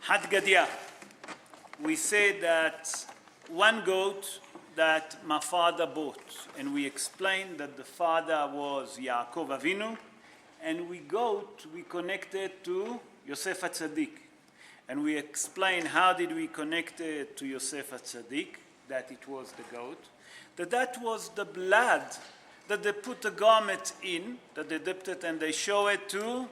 Had Gadya. We said that one goat that my father bought, and we explained that the father was Yaakov Avinu, and we connected to Yosef HaTzadik. And we explained how did we connect it to Yosef HaTzadik, that it was the goat, that was the blood that they put the garment in, that they dipped it and they show it to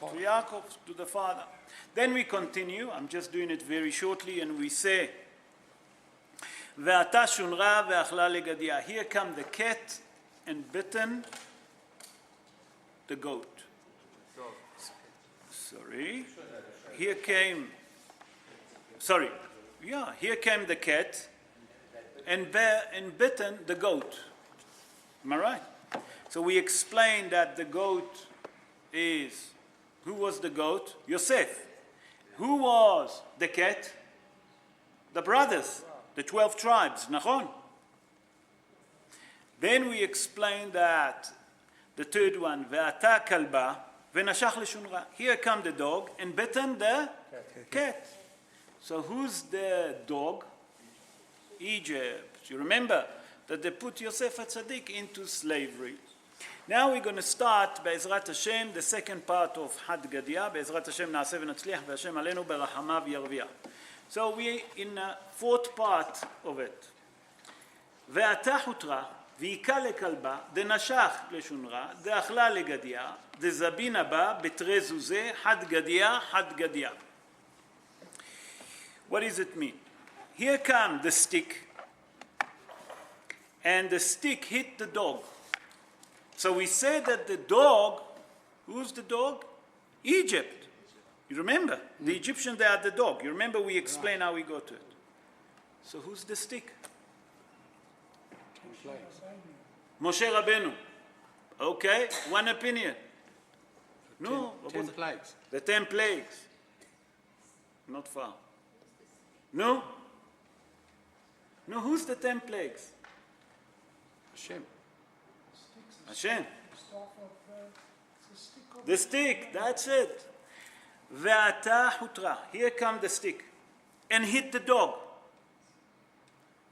Yaakov, to the father. Then we continue, I'm just doing it very shortly, and we say, Ve'ata shunra ve'achla leGadya. Here come the cat and bitten the goat. Sorry. Here came the cat and bitten the goat. Am I right? So we explained that the goat is, who was the goat? Yosef. Who was the cat? The brothers, the 12 tribes, Nachon. Then we explained that the third one, Ve'ata kalba, ve'nashach leshunra. Here come the dog and bitten the cat. So who's the dog? Egypt. You remember that they put Yosef HaTzadik into slavery. Now we're going to start, Be'ezrat Hashem, the second part of Had Gadya. Be'ezrat Hashem na'aseh v'natzliach, ve'Hashem alenu berachamav yarviah. So we're in the fourth part of it. Ve'ata hutra, v'ika lekalba, de'nashach leshunra, de'achla leGadya, de'zabin ba, betre zuzeh, Had Gadya, Had Gadya. What does it mean? Here comes the stick, and the stick hit the dog. So we say that the dog, who's the dog? Egypt. You remember? The Egyptians, they are the dog. You remember we explained how we got to it. So who's the stick? Moshe Rabbeinu. Okay, one opinion. No. 10 plagues. The 10 plagues. Not far. No? No, who's the 10 plagues? Hashem. The stick, that's it. Ve'ata hutra. Here comes the stick. And hit the dog.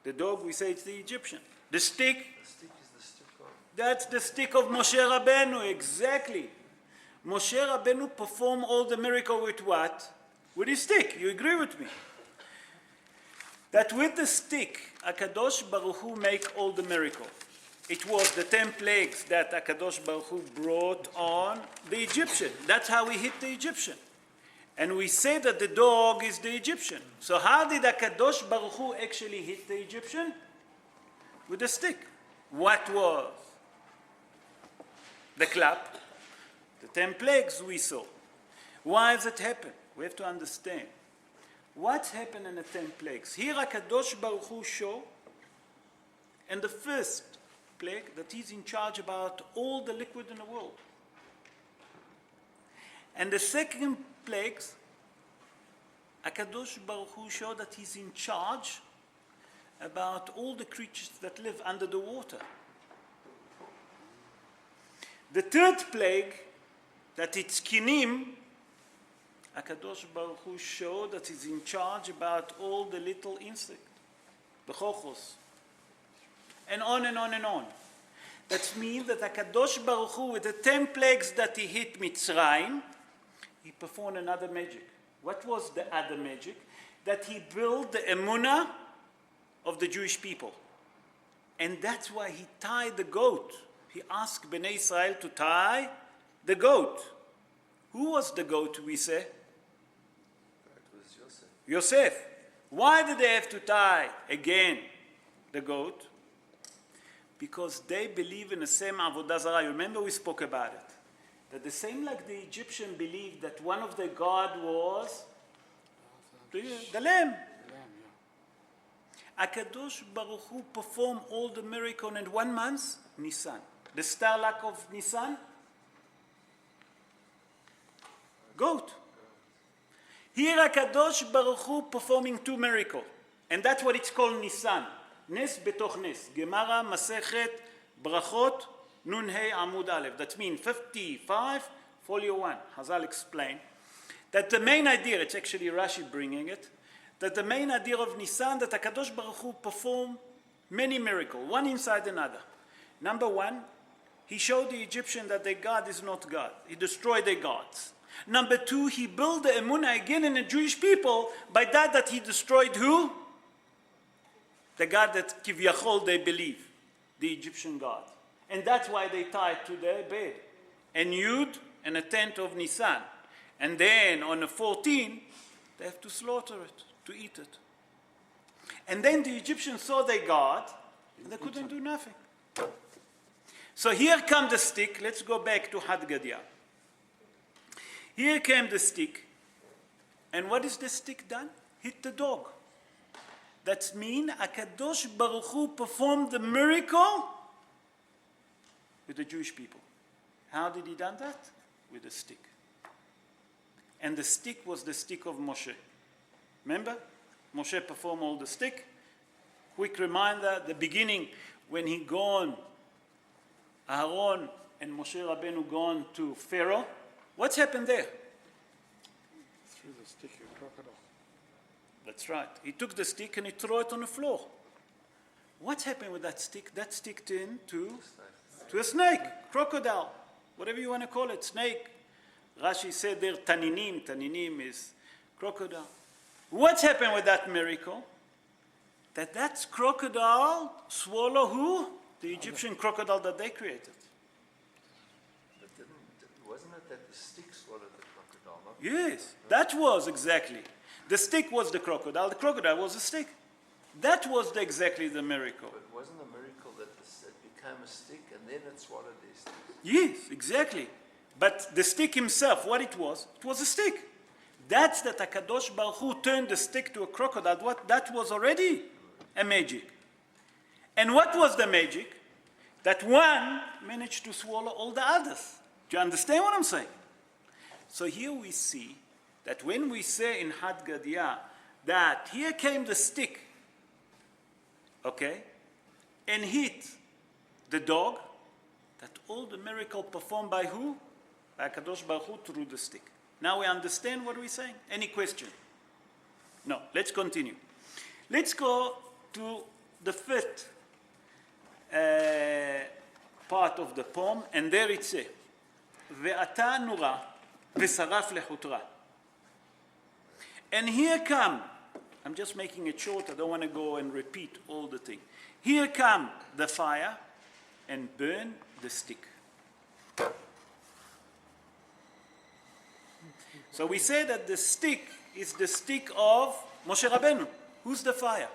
The dog, we say it's the Egyptian. The stick. The stick is the stick of... That's the stick of Moshe Rabbeinu, exactly. Moshe Rabbeinu performed all the miracle with what? With his stick. You agree with me? That with the stick, HaKadosh Baruch Hu make all the miracle. It was the 10 plagues that HaKadosh Baruch Hu brought on the Egyptian. That's how we hit the Egyptian. And we say that the dog is the Egyptian. So how did HaKadosh Baruch Hu actually hit the Egyptian? With a stick. What was? The clap. The 10 plagues we saw. Why does it happen? We have to understand. What's happened in the 10 plagues? Here HaKadosh Baruch Hu show, and the first plague, that he's in charge about all the liquid in the world. And the second plagues, HaKadosh Baruch Hu show that he's in charge about all the creatures that live under the water. The third plague, that it's kinim, HaKadosh Baruch Hu showed that he's in charge about all the little insects, the chochos, and on and on and on. That means that HaKadosh Baruch Hu, with the 10 plagues that he hit Mitzrayim, he performed another magic. What was the other magic? That he built the emunah of the Jewish people. And that's why he tied the goat. He asked Bnei Israel to tie the goat. Who was the goat, we say? Yosef. Why did they have to tie again the goat? Because they believe in the same avodah zarah. You remember we spoke about it. That the same like the Egyptian believed that one of their god was the lamb. HaKadosh Baruch Hu performed all the miracle in 1 month, Nisan. The starlight of Nisan, goat. Here HaKadosh Baruch Hu performing 2 miracles. And that's what it's called Nisan. Nes betoch nes. Gemara Masechet Brachot Nun Hey Amud Aleph. That means 55, folio 1. Hazal explained that the main idea, it's actually Rashi bringing it, that the main idea of Nisan, that HaKadosh Baruch Hu performed many miracles, one inside another. Number one, he showed the Egyptian that their God is not God. He destroyed their gods. Number two, he built the emunah again in the Jewish people by that he destroyed who? The God that Kivyachol they believe, the Egyptian God. And that's why they tied to their bed. And Yud and a 10th of Nisan. And then on the 14th, they have to slaughter it, to eat it. And then the Egyptians saw their God, and they couldn't do nothing. So here comes the stick. Let's go back to Had Gadya. Here came the stick. And what is the stick done? Hit the dog. That means HaKadosh Baruch Hu performed the miracle with the Jewish people. How did he done that? With a stick. And the stick was the stick of Moshe. Remember? Moshe performed all the stick. Quick reminder, the beginning when he gone, Aaron and Moshe Rabbeinu gone to Pharaoh. What's happened there? Threw the stick at a crocodile. That's right. He took the stick and he threw it on the floor. What happened with that stick? That stick turned to a snake, crocodile, whatever you want to call it, snake. Rashi said there, taninim. Taninim is crocodile. What's happened with that miracle? That crocodile swallow who? The Egyptian crocodile that they created. But wasn't it that the stick swallowed the crocodile? Not Yes, that was exactly. The stick was the crocodile was the stick. That was exactly the miracle. But wasn't the miracle that it became a stick and then it swallowed the stick? Yes, exactly. But the stick himself, what it was a stick. That's that HaKadosh Baruch Hu turned the stick to a crocodile. That was already a magic. And what was the magic? That one managed to swallow all the others. Do you understand what I'm saying? So here we see that when we say in Had Gadya that here came the stick, okay, and hit the dog, that all the miracle performed by who? By HaKadosh Baruch Hu through the stick. Now we understand what we're saying? Any question? No, let's continue. Let's go to the fifth part of the poem, and there it says, Ve'ata nura v'saraf lechutra. And here come, I'm just making it short, I don't want to go and repeat all the thing. Here come the fire and burn the stick. So we say that the stick is the stick of Moshe Rabbeinu. Who's the fire?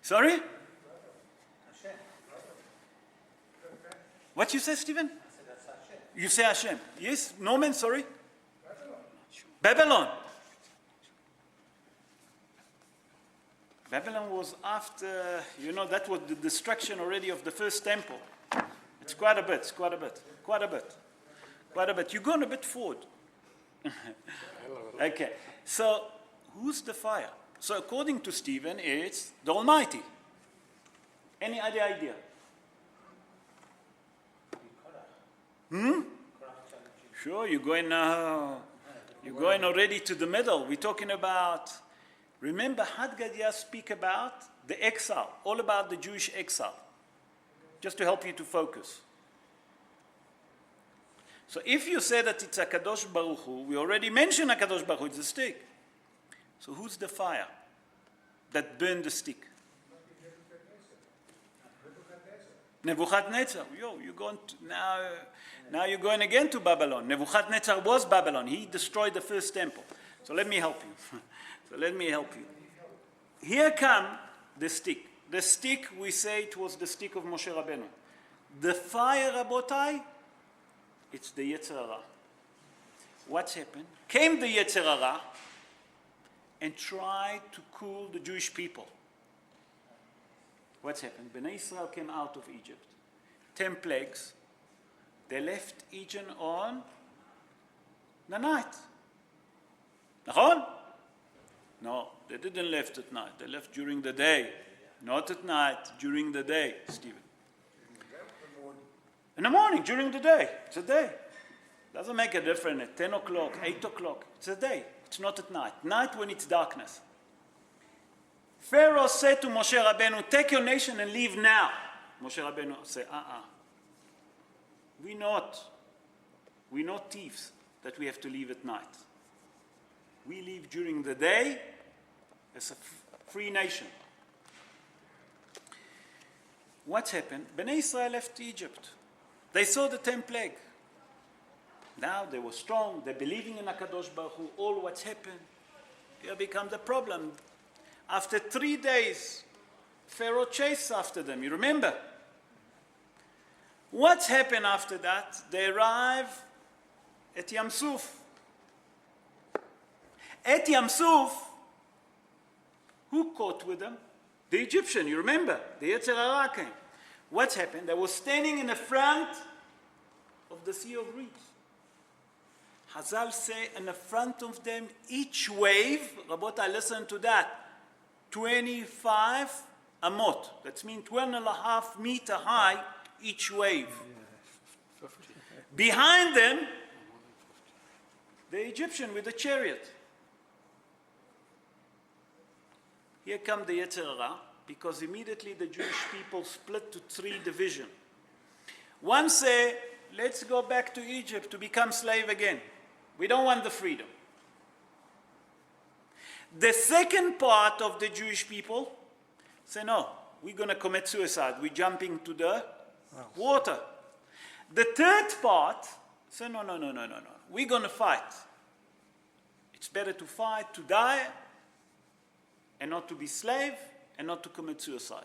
Sorry? What you say, Stephen? You say Hashem. Yes, Norman, sorry? Babylon. Babylon was after, that was the destruction already of the first temple. It's quite a bit. You're going a bit forward. Okay, so who's the fire? So according to Stephen, it's the Almighty. Any other idea? Sure, you're going now. You're going already to the middle. We're talking about, remember, Had Gadya speak about the exile, all about the Jewish exile, just to help you to focus. So if you say that it's HaKadosh Baruch Hu, we already mentioned HaKadosh Baruch Hu, it's the stick. So who's the fire that burned the stick? Nebuchadnezzar. You're going to, now you're going again to Babylon. Nebuchadnezzar was Babylon. He destroyed the first temple. So let me help you. Here come the stick. The stick, we say it was the stick of Moshe Rabbeinu. The fire, Rabotai, it's the Yetzer Hara. What's happened? Came the Yetzer Hara and tried to cool the Jewish people. What's happened? Bnei Israel came out of Egypt. 10 plagues. They left Egypt on the night. Nachon? No, they didn't left at night. They left during the day. Not at night, during the day, Stephen. In the morning, during the day. It's a day. Doesn't make a difference at 10 o'clock, 8 o'clock. It's a day. It's not at night. Night when it's darkness. Pharaoh said to Moshe Rabbeinu, take your nation and leave now. Moshe Rabbeinu said, We're not thieves that we have to leave at night. We leave during the day as a free nation. What happened? Bnei Israel left Egypt. They saw the 10 plague. Now they were strong. They're believing in HaKadosh Baruch Hu. All what's happened, here becomes the problem. After 3 days, Pharaoh chased after them. You remember? What's happened after that? They arrive at Yam Suf. At Yam Suf, who caught with them? The Egyptian, you remember? The Yetzer Hara came. What happened? They were standing in the front of the Sea of Reeds. Hazal say in the front of them, each wave, Rabotai, listen to that, 25 amot. That means 1.5 meter high each wave. Behind them, the Egyptian with the chariot. Here come the Yetzer Hara, because immediately the Jewish people split to 3 divisions. One say, let's go back to Egypt to become slave again. We don't want the freedom. The second part of the Jewish people say, no, we're going to commit suicide. We're jumping to the water. The third part say, no. We're going to fight. It's better to fight, to die, and not to be slave, and not to commit suicide.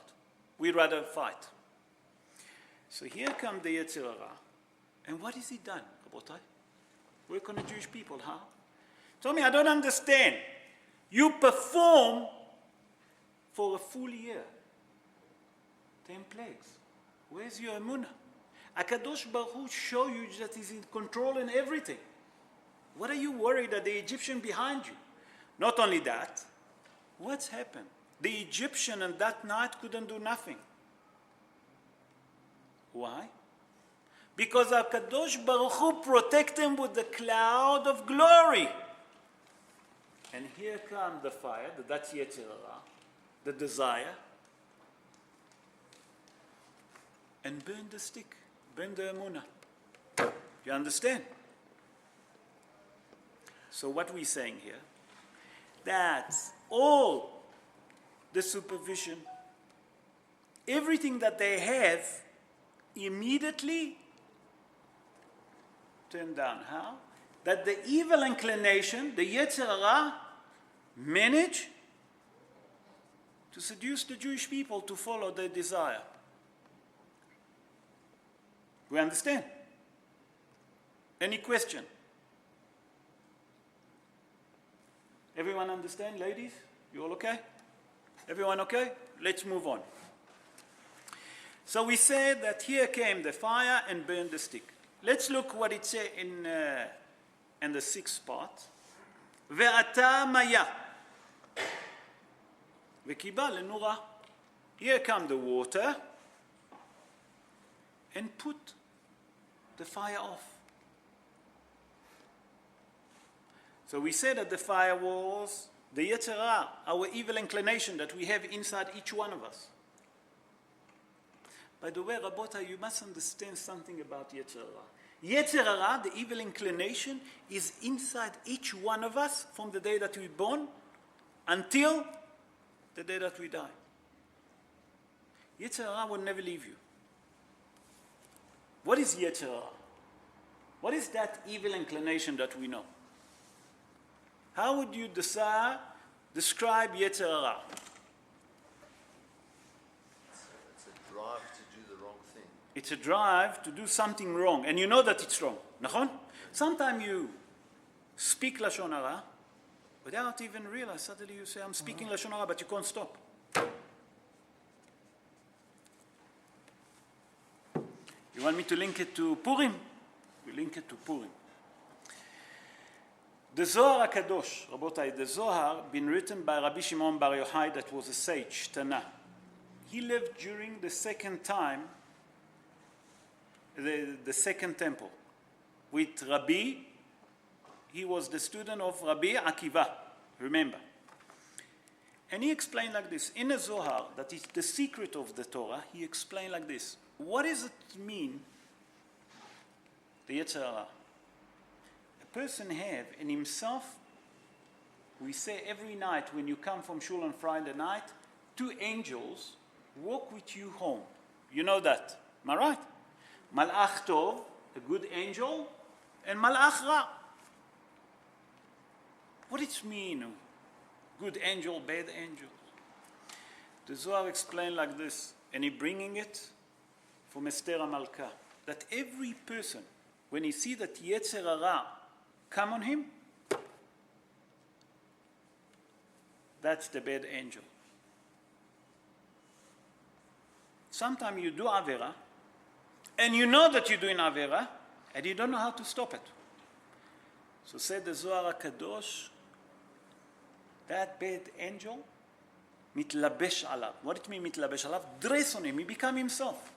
We'd rather fight. So here come the Yetzer Hara. And what has he done, Rabotai? Work on the Jewish people, huh? Tell me, I don't understand. You perform for a full year. 10 plagues. Where's your emunah? HaKadosh Baruch Hu show you that he's in control in everything. What are you worried that the Egyptian behind you? Not only that, what's happened? The Egyptian on that night couldn't do nothing. Why? Because HaKadosh Baruch Hu protect them with the cloud of glory. And here comes the fire, that's Yetzer Hara, the desire, and burn the stick, burn the emunah. You understand? So what we're saying here, that all the supervision, everything that they have, immediately turned down. How? That the evil inclination, the Yetzer Hara, managed to seduce the Jewish people to follow their desire. We understand? Any question? Everyone understand, ladies? You all okay? Everyone okay? Let's move on. So we said that here came the fire and burned the stick. Let's look what it says in the 6th part. Ve'ata maya. Ve'kiba lenura. Here come the water and put the fire off. So we said that the fire was the Yetzer Hara, our evil inclination that we have inside each one of us. By the way, Rabota, you must understand something about Yetzer Hara. Yetzer Hara, the evil inclination, is inside each one of us from the day that we're born until the day that we die. Yetzer Hara will never leave you. What is Yetzer Hara? What is that evil inclination that we know? How would you describe Yetzer Hara? It's a drive to do the wrong thing. It's a drive to do something wrong, and you know that it's wrong. Nachon? Sometimes you speak Lashon Hara without even realize. Suddenly you say, I'm speaking Lashon Hara, but you can't stop. You want me to link it to Purim? We link it to Purim. The Zohar HaKadosh, Rabotai, the Zohar, been written by Rabbi Shimon Bar Yochai, that was a sage, Tana. He lived during the second time the second temple with Rabbi. He was the student of Rabbi Akiva, remember. And he explained like this. In a Zohar, that is the secret of the Torah, he explained like this. What does it mean, the Yetzer Hara? A person have in himself, we say every night when you come from shul on Friday night, 2 angels walk with you home. You know that, am I right? Malach Tov, a good angel, and Malach Ra. What does it mean? Good angel, bad angel. The Zohar explained like this, and he bringing it from Esther HaMalka, that every person, when he see that Yetzer Hara come on him, that's the bad angel. Sometimes you do Avera, and you know that you're doing Avera, and you don't know how to stop it. So said the Zohar HaKadosh, that bad angel, mitlabesh alav. What it means mitlabesh alav? Dress on him, he become himself.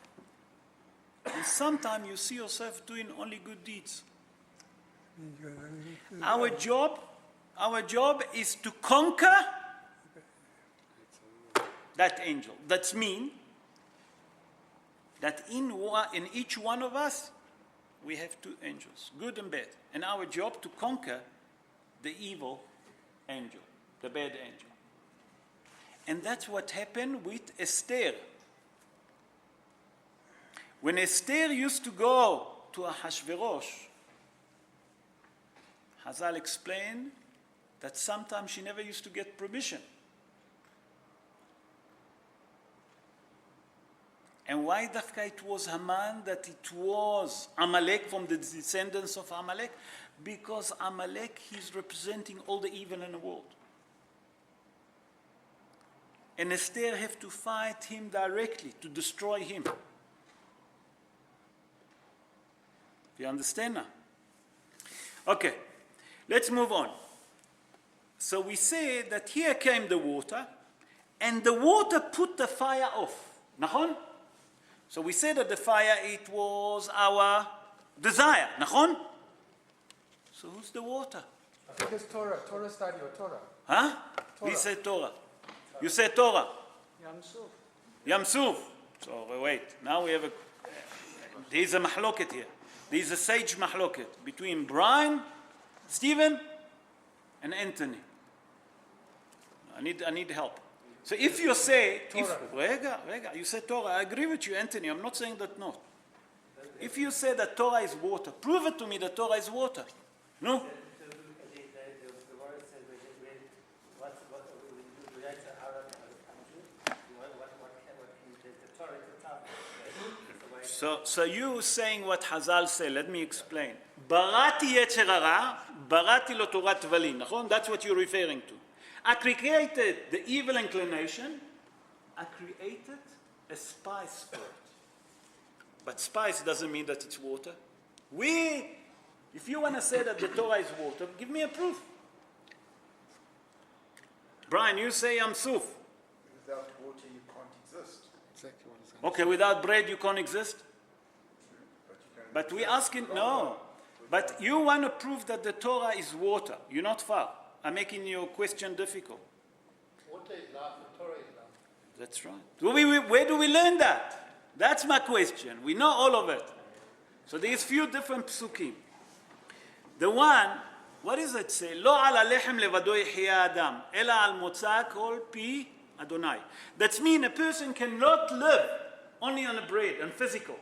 And sometimes you see yourself doing only good deeds. Our job is to conquer that angel. That means that in each one of us, we have 2 angels, good and bad. And our job to conquer the evil angel, the bad angel. And that's what happened with Esther. When Esther used to go to Ahashverosh, Hazal explained that sometimes she never used to get permission. And why Dafka it was Haman, that it was Amalek from the descendants of Amalek? Because Amalek is representing all the evil in the world. And Esther have to fight him directly to destroy him. You understand now? Okay, let's move on. So we say that here came the water, and the water put the fire off. Nahon? So we say that the fire, it was our desire. Nahon? So who's the water? I think it's Torah. Torah study or Torah. Huh? Torah. We say Torah. You say Torah. Yamsuf. Yamsuf. So wait, now we have there's a mahloket here. There's a sage mahloket between Brian, Stephen, and Anthony. I need help. So if you say, you say Torah, I agree with you, Anthony. I'm not saying that not. If you say that Torah is water, prove it to me that Torah is water. No? So you saying what Hazal said, let me explain. Barati Yetzer Hara, barati lo Torat Tvalin. That's what you're referring to. I created the evil inclination. I created a spice for it. But spice doesn't mean that it's water. If you want to say that the Torah is water, give me a proof. Brian, you say Yamsuf. Without water, you can't exist. Exactly what he's saying. Okay, without bread you can't exist? But we asking, no. But you want to prove that the Torah is water. You're not far. I'm making your question difficult. Water is life, the Torah is life. That's right. Where do we learn that? That's my question. We know all of it. So there's few different psukim. The one, what does it say? Lo ala lechem levado yehya adam, ela al motza kol pi Adonai. That means a person cannot live only on a bread and physical.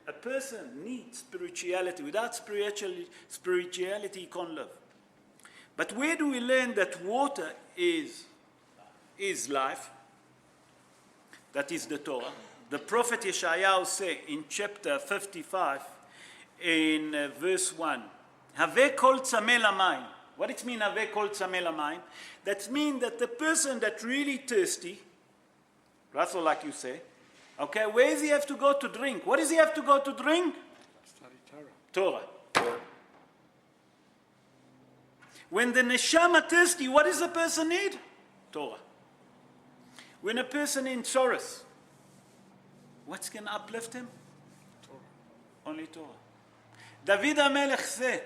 A person needs spirituality. Without spirituality, he can't live. But where do we learn that water is life? That is the Torah. The prophet Yeshayahu says in chapter 55, in verse 1, Have kol tzameh lamayim. What it means, Have kol tzameh lamayim? That means that the person that really thirsty, that's all like you say, okay, where does he have to go to drink? What does he have to go to drink? Study Torah. Torah. When the neshama thirsty, what does a person need? Torah. When a person in sorrows, what's going to uplift him? Torah. Only Torah. David HaMelech said,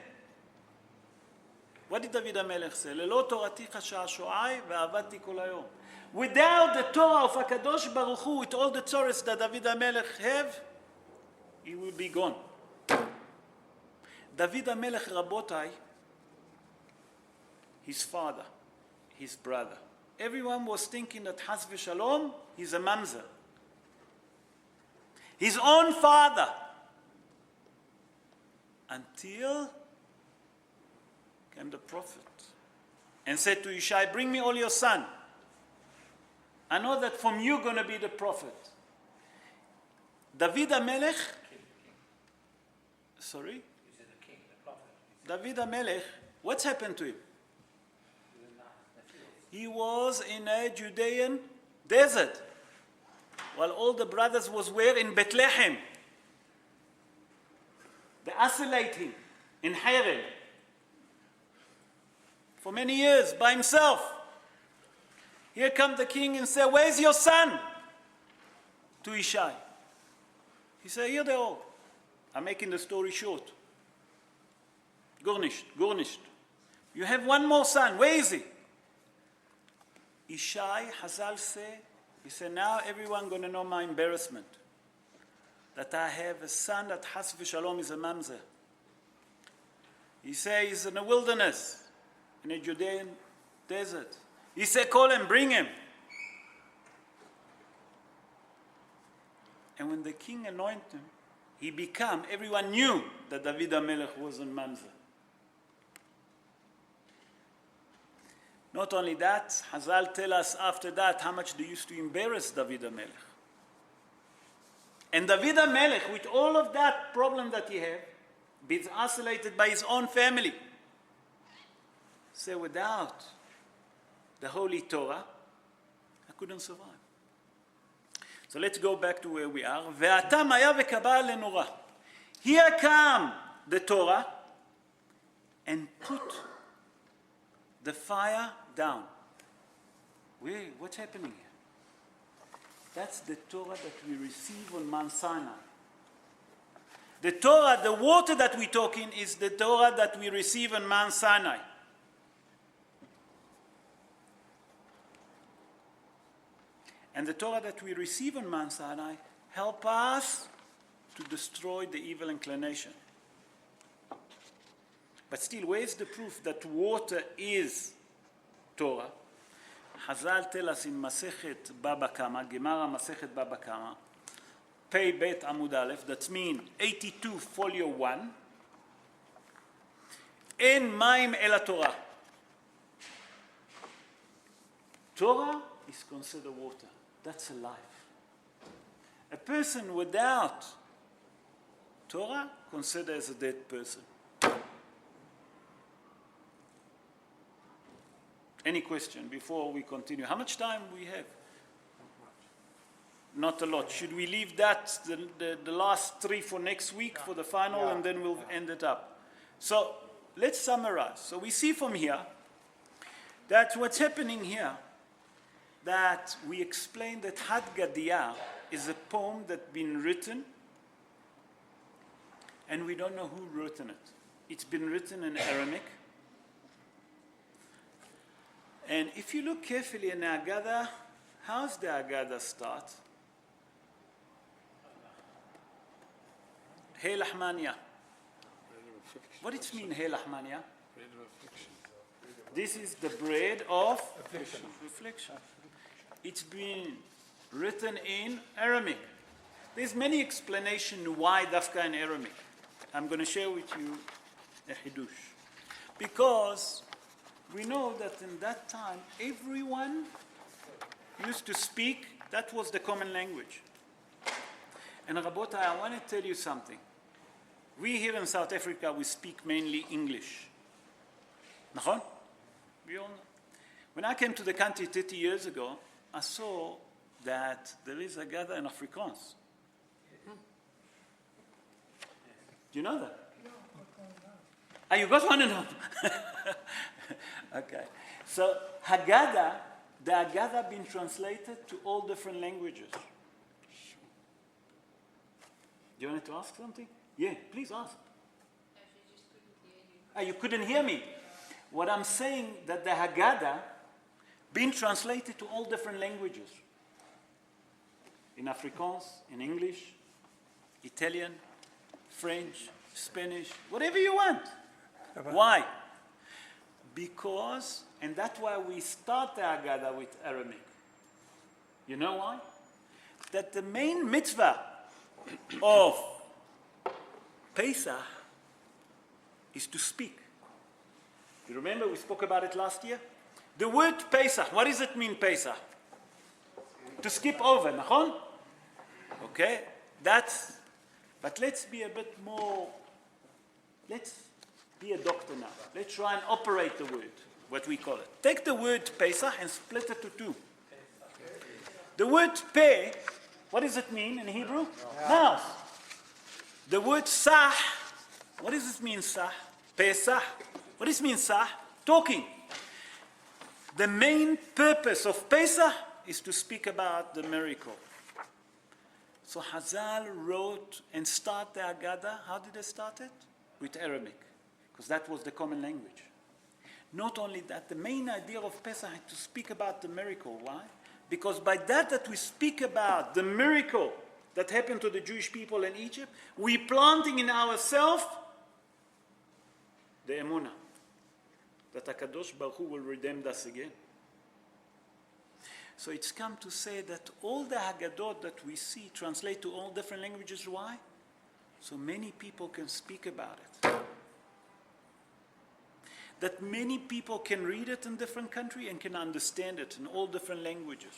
what did David HaMelech say? ללא תורתיך שעשועי ועבדתי כל היום. Without the Torah of HaKadosh Baruch Hu, with all the Torahs that David HaMelech have, he will be gone. David HaMelech, Rabotai, his father, his brother. Everyone was thinking that Chas v'Shalom, he's a mamzer. His own father. Until came the prophet and said to Yishai, bring me all your son. I know that from you going to be the prophet. David HaMelech, sorry? David HaMelech, what's happened to him? He was in a Judean desert while all the brothers was where? In Bethlehem. They isolate him in Harem for many years by himself. Here comes the king and say, where's your son? To Ishai. He said, here they are. I'm making the story short. Gurnisht. You have one more son. Where is he? Ishai, Hazal say, he said, now everyone going to know my embarrassment. That I have a son that Chas v'Shalom is a mamzer. He said, he's in the wilderness, in a Judean desert. He said, call him, bring him. And when the king anointed him, he became, everyone knew that David HaMelech was a mamzer. Not only that, Hazal tell us after that how much they used to embarrass David HaMelech. And David HaMelech, with all of that problem that he had, being isolated by his own family, say, without the Holy Torah, I couldn't survive. So let's go back to where we are. ואתה מיה וקבע לנורא. Here come the Torah and put the fire down. Wait, what's happening here? That's the Torah that we receive on Mount Sinai. The Torah, the water that we're talking is the Torah that we receive on Mount Sinai. And the Torah that we receive on Mount Sinai help us to destroy the evil inclination. But still, where's the proof that water is Torah? Hazal tell us in Masechet Baba Kama, Gemara Masechet Baba Kama, Pei Bet Amud Aleph, that means 82 folio 1, En Maim El Torah. Torah is considered water. That's a life. A person without Torah considered as a dead person. Any question before we continue? How much time we have? Not a lot. Should we leave that, the last three for next week for the final, and then we'll end it up? So let's summarize. So we see from here that what's happening here, that we explained that Gadya is a poem that's been written, and we don't know who written it. It's been written in Aramaic. And if you look carefully in the Haggadah, how's the Haggadah start? Hey Lahmania. What does it mean, Hey Lahmania? This is the bread of reflection. It's been written in Aramaic. There's many explanations why Dafka in Aramaic. I'm going to share with you a Hidush. Because we know that in that time, everyone used to speak, that was the common language. And Rabotai, I want to tell you something. We here in South Africa, we speak mainly English. Nachon? We all know. When I came to the country 30 years ago, I saw that there is a Gadya in Afrikaans. Do you know that? Ah, you got one and all. Okay. So Haggadah, the Haggadah been translated to all different languages. Do you want to ask something? Yeah, please ask. You couldn't hear me. What I'm saying that the Haggadah been translated to all different languages. In Afrikaans, in English, Italian, French, Spanish, whatever you want. Why? Because, and that's why we start the Haggadah with Aramaic. You know why? That the main mitzvah of Pesach is to speak. You remember we spoke about it last year? The word Pesach, what does it mean, Pesach? To skip over, nachon? Okay, but let's be a bit more, let's be a doctor now. Let's try and operate the word, what we call it. Take the word Pesach and split it to two. The word Pe, what does it mean in Hebrew? Mouth. The word Sah, what does it mean, Sah? Pesach. What does it mean, Sah? Talking. The main purpose of Pesach is to speak about the miracle. So Hazal wrote and started the Haggadah. How did they start it? With Aramaic, because that was the common language. Not only that, the main idea of Pesach is to speak about the miracle. Why? Because by that we speak about the miracle that happened to the Jewish people in Egypt, we're planting in ourselves the emunah, that HaKadosh Baruch Hu will redeem us again. So it's come to say that all the Haggadot that we see translate to all different languages. Why? So many people can speak about it. That many people can read it in different countries and can understand it in all different languages.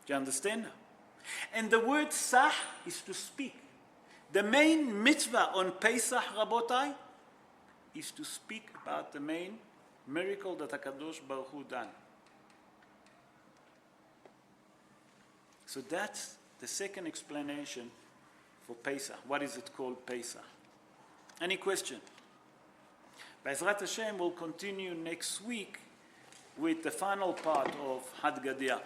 Do you understand now? And the word Sah is to speak. The main mitzvah on Pesach, Rabotai, is to speak about the main miracle that HaKadosh Baruch Hu done. So that's the second explanation for Pesach. What is it called Pesach? Any question? Be'ezrat Hashem will continue next week with the final part of Gadya.